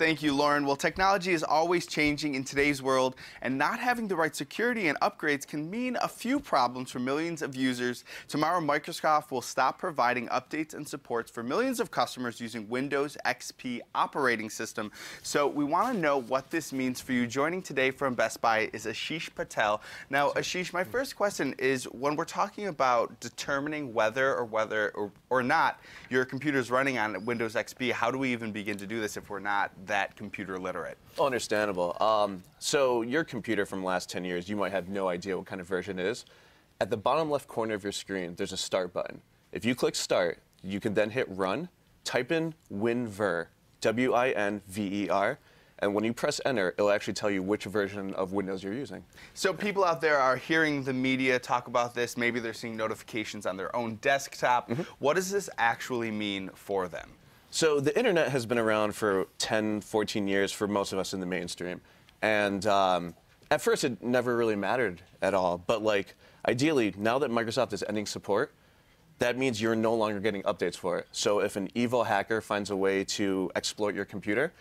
Thank you, Lauren. Well, technology is always changing in today's world, and not having the right security and upgrades can mean a few problems for millions of users. Tomorrow, Microsoft will stop providing updates and supports for millions of customers using Windows XP operating system. So we want to know what this means for you. Joining today from Best Buy is Ashish Patel. Now, Ashish, my first question is, when we're talking about determining whether or not your computer is running on Windows XP, how do we even begin to do this if we're not that computer literate? Oh, understandable. So your computer from the last 10 years, you might have no idea what kind of version it is. At the bottom left corner of your screen, there's a Start button. If you click Start, you can then hit Run, type in WinVer, W-I-N-V-E-R, and when you press Enter, it'll actually tell you which version of Windows you're using. So people out there are hearing the media talk about this. Maybe they're seeing notifications on their own desktop. What does this actually mean for them? So the internet has been around for 10, 14 years for most of us in the mainstream. And at first, it never really mattered at all. But ideally, now that Microsoft is ending support, that means you're no longer getting updates for it. So if an evil hacker finds a way to exploit your computer,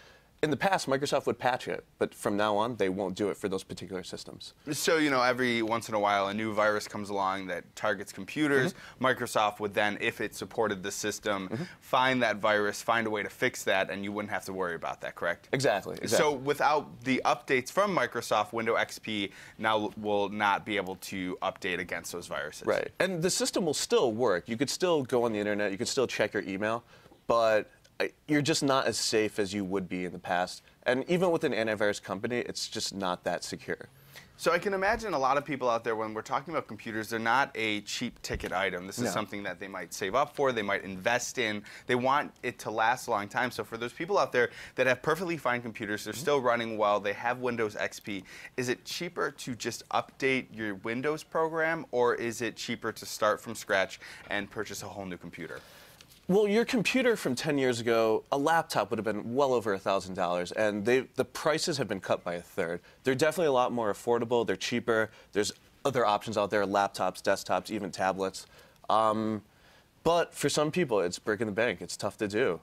in the past, Microsoft would patch it, but from now on, they won't do it for those particular systems. So, every once in a while, a new virus comes along that targets computers. Microsoft would then, if it supported the system, find that virus, find a way to fix that, and you wouldn't have to worry about that, correct? Exactly. So without the updates from Microsoft, Windows XP now will not be able to update against those viruses. Right. And the system will still work. You could still go on the internet, you could still check your email, but you're just not as safe as you would be in the past. And even with an antivirus company, it's just not that secure. So I can imagine a lot of people out there, when we're talking about computers, they're not a cheap ticket item. This is something that they might save up for, they might invest in. They want it to last a long time. So for those people out there that have perfectly fine computers, they're still running well, they have Windows XP, is it cheaper to just update your Windows program, or is it cheaper to start from scratch and purchase a whole new computer? Well, your computer from 10 years ago, a laptop would have been well over $1,000, and the prices have been cut by a third. They're definitely a lot more affordable. They're cheaper. There's other options out there, laptops, desktops, even tablets. But for some people, it's breaking the bank. It's tough to do.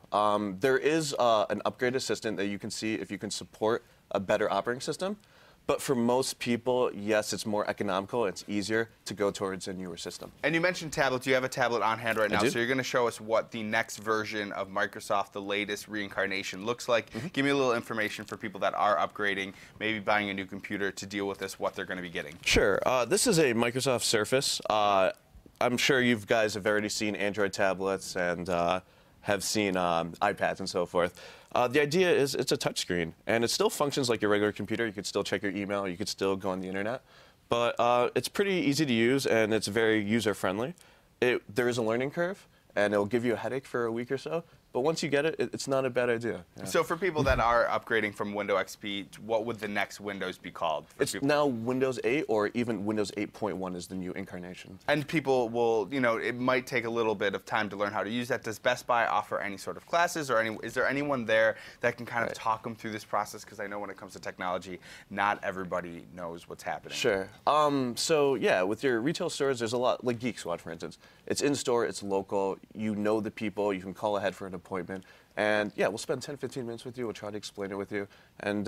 There is an upgrade assistant that you can see if you can support a better operating system. But for most people, yes, it's more economical. It's easier to go towards a newer system. And you mentioned tablets. You have a tablet on hand right now. I do. So you're going to show us what the next version of Microsoft, the latest reincarnation, looks like. Give me a little information for people that are upgrading, maybe buying a new computer to deal with this, what they're going to be getting. Sure. This is a Microsoft Surface. I'm sure you guys have already seen Android tablets and have seen iPads and so forth. The idea is it's a touchscreen, and it still functions like your regular computer. You could still check your email. You could still go on the internet. But it's pretty easy to use, and it's very user-friendly. There is a learning curve, and it'll give you a headache for a week or so. But once you get it, it's not a bad idea. Yeah. So for people that are upgrading from Windows XP, what would the next Windows be called? It's now Windows 8, or even Windows 8.1 is the new incarnation. And people will, it might take a little bit of time to learn how to use that. Does Best Buy offer any sort of classes, or is there anyone there that can kind of talk them through this process? Because I know when it comes to technology, not everybody knows what's happening. Sure. So yeah, with your retail stores, there's a lot, like Geek Squad, for instance. It's in-store, it's local, you know the people, you can call ahead for an appointment. And yeah, we'll spend 10, 15 minutes with you. We'll try to explain it with you and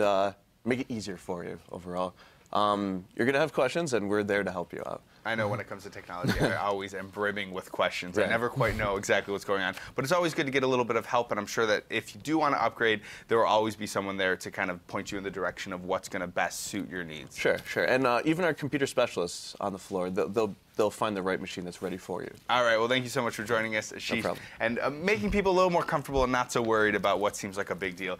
make it easier for you overall. You're going to have questions, and we're there to help you out. I know when it comes to technology, I always am brimming with questions. I never quite know exactly what's going on. But it's always good to get a little bit of help, and I'm sure that if you do want to upgrade, there will always be someone there to kind of point you in the direction of what's going to best suit your needs. Sure, sure. And even our computer specialists on the floor, they'll find the right machine that's ready for you. All right. Well, thank you so much for joining us, Ashish. No problem. And making people a little more comfortable and not so worried about what seems like a big deal.